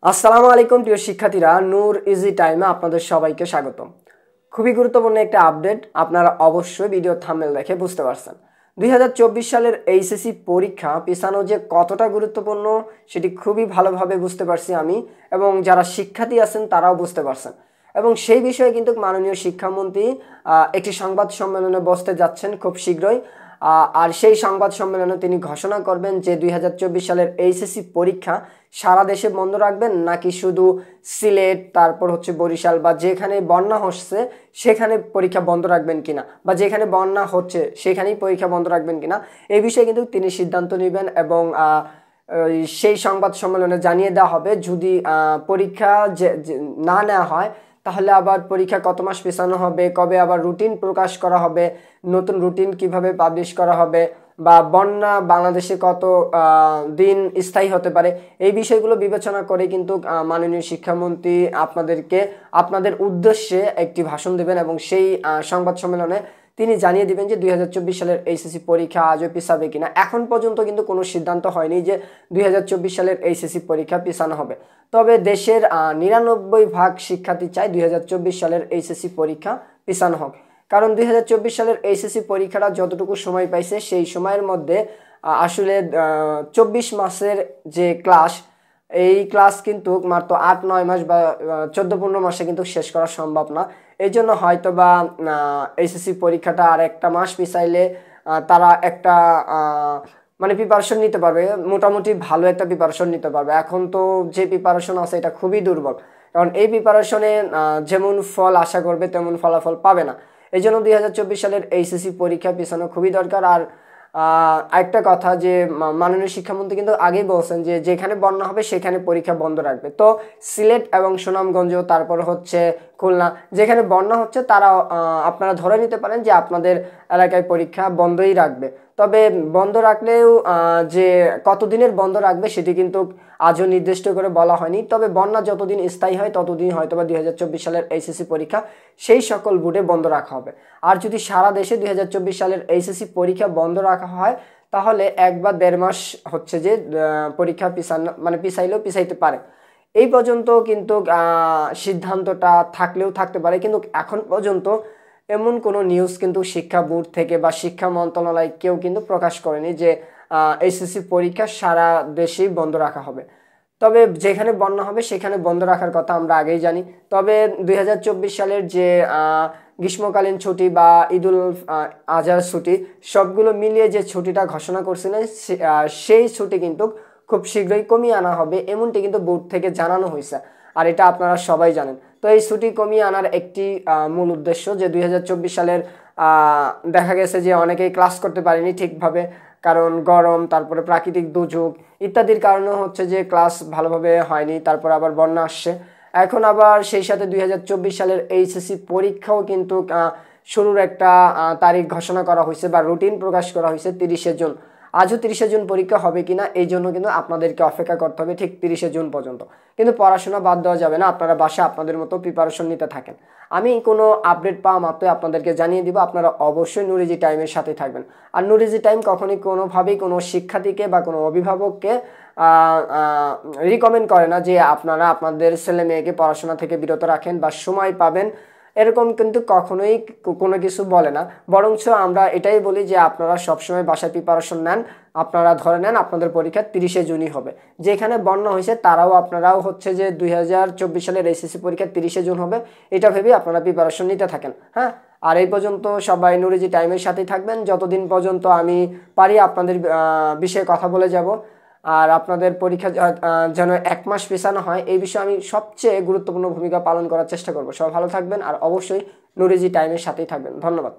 আসসালামু আলাইকুম প্রিয় শিক্ষার্থীরা, নূর ইজি টাইমে আপনাদের সবাইকে স্বাগতম। খুবই গুরুত্বপূর্ণ একটা আপডেট, আপনারা অবশ্যই ভিডিও থাম্বনেল দেখে বুঝতে পারছেন। 2024 সালের এইচএসসি পরীক্ষা পিছানো যে কতটা গুরুত্বপূর্ণ সেটি খুবই ভালোভাবে বুঝতে পারছি আমি, এবং যারা শিক্ষার্থী আছেন তারাও বুঝতে পারছেন। এবং সেই বিষয়ে কিন্তু মাননীয় শিক্ষামন্ত্রী একটি সংবাদ সম্মেলনে বসতে যাচ্ছেন খুব শীঘ্রই। আর সেই সংবাদ সম্মেলনে তিনি ঘোষণা করবেন যে 2024 সালের এইচএসসি পরীক্ষা সারা দেশে বন্ধ রাখবেন নাকি শুধু সিলেট, তারপর হচ্ছে বরিশাল বা যেখানে বন্যা হচ্ছে সেখানে পরীক্ষা বন্ধ রাখবেন কিনা, বা যেখানে বন্যা হচ্ছে সেখানেই পরীক্ষা বন্ধ রাখবেন কিনা, এই বিষয়ে কিন্তু তিনি সিদ্ধান্ত নেবেন। এবং সেই সংবাদ সম্মেলনে জানিয়ে দেওয়া হবে যদি পরীক্ষা না নেওয়া হয় তাহলে আবার পরীক্ষা কত মাস পেছানো হবে, কবে আবার রুটিন প্রকাশ করা হবে, নতুন রুটিন কিভাবে পাবলিশ করা হবে, বা বন্যা বাংলাদেশে কত দিন স্থায়ী হতে পারে, এই বিষয়গুলো বিবেচনা করে কিন্তু মাননীয় শিক্ষামন্ত্রী আপনাদের উদ্দেশ্যে একটি ভাষণ দেবেন। এবং সেই সংবাদ সম্মেলনে তিনি জানিয়ে দিবেন যে 2024 সালের এইচএসসি পরীক্ষা আজও পিছাবে কিনা। এখন পর্যন্ত কিন্তু কোনো সিদ্ধান্ত হয়নি যে 2024 সালের এইচএসসি পরীক্ষা পিছানো হবে। তবে দেশের 99% শিক্ষার্থী চায় 2024 সালের এইচএসসি পরীক্ষা পিছানো হোক। কারণ 2024 সালের এইচএসসি পরীক্ষাটা যতটুকু সময় পাইছে সেই সময়ের মধ্যে আসলে 24 মাসের যে ক্লাস, এই ক্লাস কিন্তু মাত্র 8-9 মাস বা 14-15 মাসে কিন্তু শেষ করা সম্ভব না। এই জন্য হয়তো বা এইচএসসি পরীক্ষাটা আর একটা মাস পিছাইলে তারা একটা মানে প্রিপারেশন নিতে পারবে, মোটামুটি ভালো একটা প্রিপারেশন নিতে পারবে। এখন তো যে প্রিপারেশন আছে এটা খুবই দুর্বল, কারণ এই প্রিপারেশনে যেমন ফল আশা করবে তেমন ফলাফল পাবে না। এই জন্য 2024 সালের এইচএসসি পরীক্ষা পিছানো খুবই দরকার। আর আরেকটা কথা যে মাননীয় শিক্ষামন্ত্রী কিন্তু আগেই বলছেন যে যেখানে বন্যা হবে সেখানে পরীক্ষা বন্ধ রাখবে। তো সিলেট এবং সুনামগঞ্জ, তারপর হচ্ছে খুলনা, যেখানে বন্যা হচ্ছে তারা আপনারা ধরে নিতে পারেন যে আপনাদের এলাকায় পরীক্ষা বন্ধই রাখবে। তবে বন্ধ রাখলেও যে কতদিনের বন্ধ রাখবে সেটি কিন্তু আজও নির্দিষ্ট করে বলা হয়নি। তবে বন্যা যতদিন স্থায়ী হয় ততদিন হয়তো বা 2024 সালের এইচএসসি পরীক্ষা সেই সকল বোর্ডে বন্ধ রাখা হবে। আর যদি সারা দেশে 2024 সালের এইচএসসি পরীক্ষা বন্ধ রাখা হয় তাহলে 1 বা 1.5 মাস হচ্ছে যে পরীক্ষা পিছাইলেও পিছাইতে পারে। এই পর্যন্ত কিন্তু সিদ্ধান্তটা থাকলেও থাকতে পারে, কিন্তু এখন পর্যন্ত এমন কোনো নিউজ কিন্তু শিক্ষা বোর্ড থেকে বা শিক্ষা মন্ত্রণালয় কেউ কিন্তু প্রকাশ করেনি যে এইচএসসি পরীক্ষা সারা দেশেই বন্ধ রাখা হবে। তবে যেখানে বন্যা হবে সেখানে বন্ধ রাখার কথা আমরা আগেই জানি। তবে 2024 সালের যে গ্রীষ্মকালীন ছুটি বা ঈদুল আজহার ছুটি, সবগুলো মিলিয়ে যে ছুটিটা ঘোষণা করছিলেন সেই ছুটি কিন্তু খুব শীঘ্রই কমিয়ে আনা হবে, এমনটি কিন্তু বোর্ড থেকে জানানো হয়েছে। আর এটা আপনারা সবাই জানেন। তো এই ছুটি কমিয়ে আনার একটি মূল উদ্দেশ্য যে 2024 সালের দেখা গেছে যে অনেকেই ক্লাস করতে পারেনি ঠিকভাবে, কারণ গরম, তারপরে প্রাকৃতিক দুর্যোগ ইত্যাদির কারণে হচ্ছে যে ক্লাস ভালোভাবে হয়নি। তারপর আবার বন্যা আসছে। এখন আবার সেই সাথে 2024 সালের এইচএসসি পরীক্ষাও কিন্তু শুরুর একটা তারিখ ঘোষণা করা হয়েছে বা রুটিন প্রকাশ করা হয়েছে 30শে জুন। আজও 30শে জুন পরীক্ষা হবে কিনা এই জন্য কিন্তু আপনাদেরকে অপেক্ষা করতে হবে ঠিক 30শে জুন পর্যন্ত। কিন্তু পড়াশোনা বাদ দেওয়া যাবে না, আপনারা বাসায় আপনাদের মতো প্রিপারেশন নিতে থাকেন। আমি কোনো আপডেট পাওয়া মাত্রই আপনাদেরকে জানিয়ে দিব। আপনারা অবশ্যই নূর ইজি টাইমের সাথে থাকবেন। আর নূর ইজি টাইম কখনই কোনোভাবেই কোনো শিক্ষার্থীকে বা কোনো অভিভাবককে রিকমেন্ড করে না যে আপনারা আপনাদের ছেলে মেয়েকে পড়াশোনা থেকে বিরত রাখেন বা সময় পাবেন, এরকম কিন্তু কখনোই কোনো কিছু বলে না। বরঞ্চ আমরা এটাই বলি যে আপনারা সবসময় বাসায় প্রিপারেশন নেন। আপনারা ধরে নেন আপনাদের পরীক্ষা 30শে জুনই হবে। যেখানে বন্যা হয়েছে আপনারাও হচ্ছে যে 2024 সালের এইচএসসি পরীক্ষা 30শে জুন হবে, এটা ভেবেই আপনারা প্রিপারেশন নিতে থাকেন। হ্যাঁ, আর এই পর্যন্ত সবাই নূর ইজি টাইমের সাথেই থাকবেন। যতদিন পর্যন্ত আমি পারি আপনাদের বিষয়ে কথা বলে যাব। আর আপনাদের পরীক্ষা যেন 1 মাস পেছানো হয় এই বিষয়ে আমি সবচেয়ে গুরুত্বপূর্ণ ভূমিকা পালন করার চেষ্টা করব। সবাই ভালো থাকবেন আর অবশ্যই নূর ইজি টাইমের সাথেই থাকবেন। ধন্যবাদ।